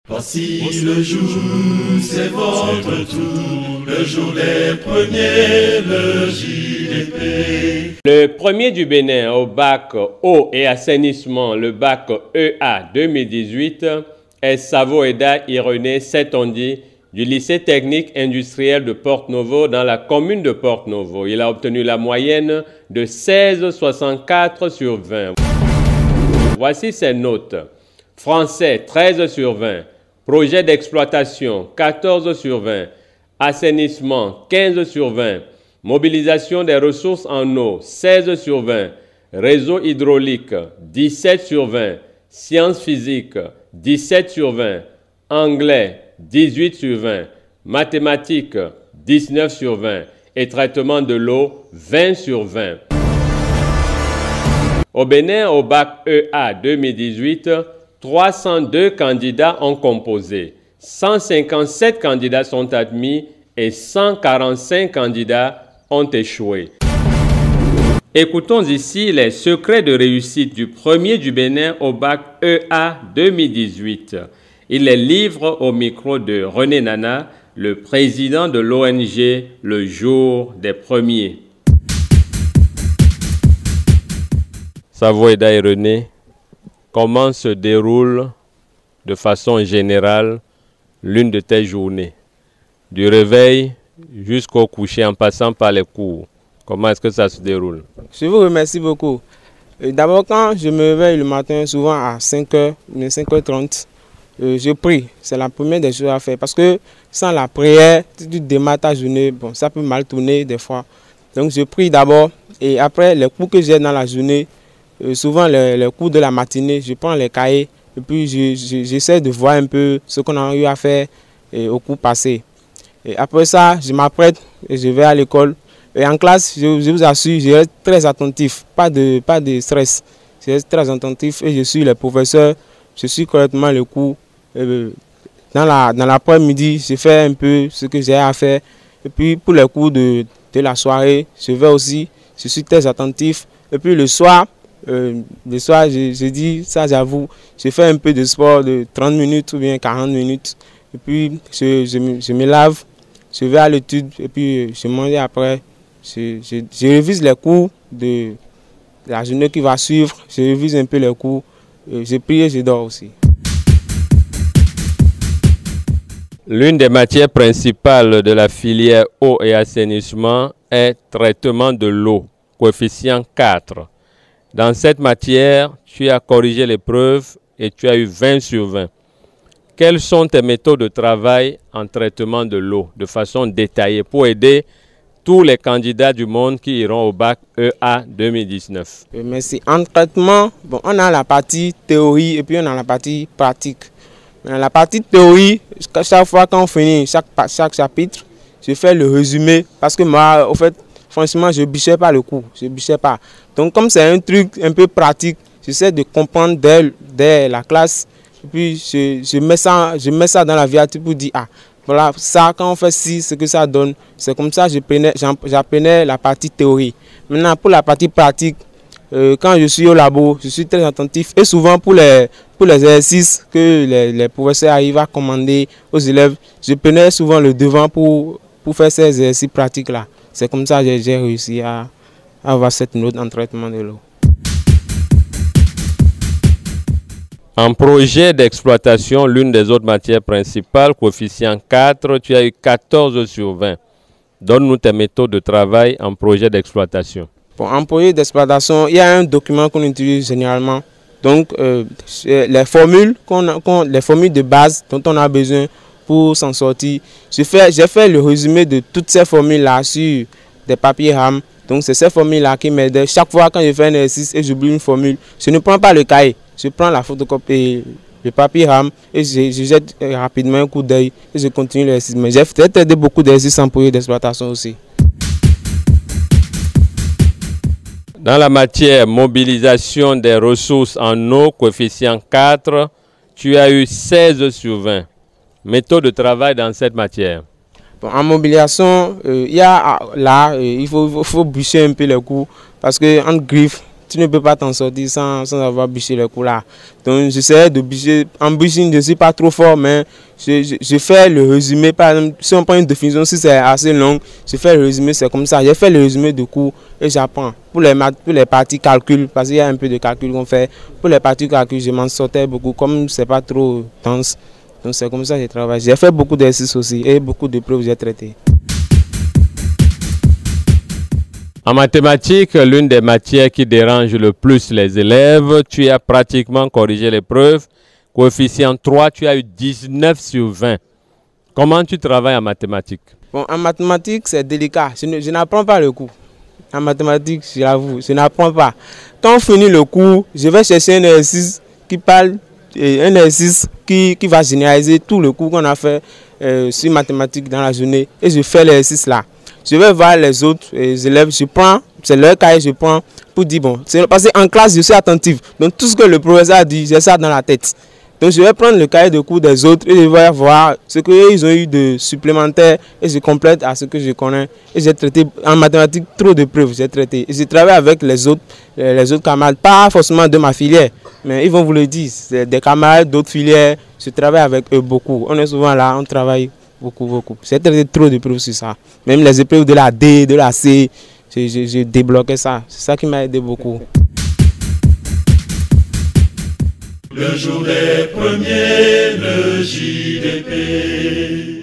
Voici le jour, c'est votre tour, le jour des premiers, le JDP. Le premier du Bénin au bac eau et assainissement, le bac EA 2018, est Savoeda Irené Setondi du lycée technique industriel de Porte-Novo dans la commune de Porte-Novo. Il a obtenu la moyenne de 16,64 sur 20. Voici ses notes. Français 13 sur 20. Projet d'exploitation 14 sur 20. Assainissement 15 sur 20. Mobilisation des ressources en eau 16 sur 20. Réseau hydraulique 17 sur 20. Sciences physiques 17 sur 20. Anglais 18 sur 20. Mathématiques 19 sur 20. Et traitement de l'eau 20 sur 20. Au Bénin, au bac EA 2018, 302 candidats ont composé, 157 candidats sont admis et 145 candidats ont échoué. Écoutons ici les secrets de réussite du premier du Bénin au bac EA 2018. Il les livre au micro de René Nana, le président de l'ONG Le Jour des Premiers. Savoeda Irené, comment se déroule de façon générale l'une de tes journées, du réveil jusqu'au coucher en passant par les cours? Comment est-ce que ça se déroule? Je vous remercie beaucoup. D'abord, quand je me réveille le matin, souvent à 5h, 5h30, je prie. C'est la première des choses à faire. Parce que sans la prière, si tu démarres ta journée, bon, ça peut mal tourner des fois. Donc je prie d'abord et après les cours que j'ai dans la journée, souvent les cours de la matinée, je prends les cahiers et puis j'essaie de voir un peu ce qu'on a eu à faire au cours passé. Et après ça, je m'apprête et je vais à l'école. Et en classe, je vous assure, je reste très attentif, pas de stress. Je reste très attentif et je suis le professeur, je suis correctement le cours. Dans l'après-midi, je fais un peu ce que j'ai à faire. Et puis pour les cours de la soirée, je vais aussi, je suis très attentif. Et puis le soir, je dis, ça j'avoue, je fais un peu de sport de 30 minutes ou bien 40 minutes. Et puis je me lave, je vais à l'étude et puis je mange après. Je révise les cours de la journée qui va suivre, je révise un peu les cours, je prie et je dors aussi. L'une des matières principales de la filière eau et assainissement est traitement de l'eau, coefficient 4. Dans cette matière, tu as corrigé l'épreuve et tu as eu 20 sur 20. Quelles sont tes méthodes de travail en traitement de l'eau de façon détaillée pour aider tous les candidats du monde qui iront au bac EA 2019? Merci. En traitement, bon, on a la partie théorie et puis on a la partie pratique. Dans la partie théorie, chaque fois qu'on finit chaque chapitre, je fais le résumé parce que moi, au fait, franchement, je ne bichais pas le cours, je bichais pas. Donc comme c'est un truc un peu pratique, j'essaie de comprendre dès la classe. Et puis je mets ça dans la vie pour dire, ah, voilà, ça, quand on fait ci, ce que ça donne. C'est comme ça que j'apprenais la partie théorie. Maintenant, pour la partie pratique, quand je suis au labo, je suis très attentif. Et souvent, pour les exercices que les professeurs arrivent à commander aux élèves, je prenais souvent le devant pour faire ces exercices pratiques-là. C'est comme ça que j'ai réussi à avoir cette note en traitement de l'eau. En projet d'exploitation, l'une des autres matières principales, coefficient 4, tu as eu 14 sur 20. Donne-nous tes méthodes de travail en projet d'exploitation. Bon, en projet d'exploitation, il y a un document qu'on utilise généralement. Donc, les formules de base dont on a besoin pour s'en sortir. J'ai fait le résumé de toutes ces formules-là sur des papiers RAM. Donc, c'est ces formules-là qui m'aident. Chaque fois quand je fais un exercice et j'oublie une formule, je ne prends pas le cahier. Je prends la photocopie, le papier RAM et je jette rapidement un coup d'œil et je continue l'exercice. Mais j'ai fait beaucoup d'exercices en projet d'exploitation aussi. Dans la matière mobilisation des ressources en eau, coefficient 4, tu as eu 16 sur 20. Méthode de travail dans cette matière. Bon, en mobilisation, il faut bûcher un peu les coups parce qu'en griffe, tu ne peux pas t'en sortir sans avoir bûché les cours là. Donc j'essaie de bûcher. En bûching, je ne suis pas trop fort, mais je fais le résumé. Par exemple, si on prend une définition, si c'est assez long, je fais le résumé, c'est comme ça. J'ai fait le résumé de cours et j'apprends. Pour les maths, pour les parties calcul, parce qu'il y a un peu de calcul qu'on fait. Pour les parties calcul, je m'en sortais beaucoup, comme c'est pas trop dense. Donc c'est comme ça que je travaille. J'ai fait beaucoup d'exercices aussi et beaucoup de preuves j'ai traitées. En mathématiques, l'une des matières qui dérange le plus les élèves, tu as pratiquement corrigé l'épreuve. Coefficient 3, tu as eu 19 sur 20. Comment tu travailles en mathématiques? Bon, en mathématiques, c'est délicat. Je n'apprends pas le cours. En mathématiques, je l'avoue, je n'apprends pas. Quand on finit le cours, je vais chercher un exercice qui parle, un exercice qui va généraliser tout le cours qu'on a fait sur mathématiques dans la journée. Et je fais l'exercice là. Je vais voir les autres élèves, je prends, c'est leur cahier, je prends pour dire bon. Parce qu'en classe, je suis attentif. Donc tout ce que le professeur a dit, j'ai ça dans la tête. Donc je vais prendre le cahier de cours des autres et je vais voir ce qu'ils ont eu de supplémentaire et je complète à ce que je connais. Et j'ai traité en mathématiques trop de preuves, j'ai traité. Et je travaille avec les autres camarades, pas forcément de ma filière, mais ils vont vous le dire, c'est des camarades d'autres filières, je travaille avec eux beaucoup. On est souvent là, on travaille beaucoup. J'ai traité trop de preuves sur ça. Même les épreuves de la D, de la C, j'ai débloqué ça. C'est ça qui m'a aidé beaucoup. Le jour des premiers, le JDP.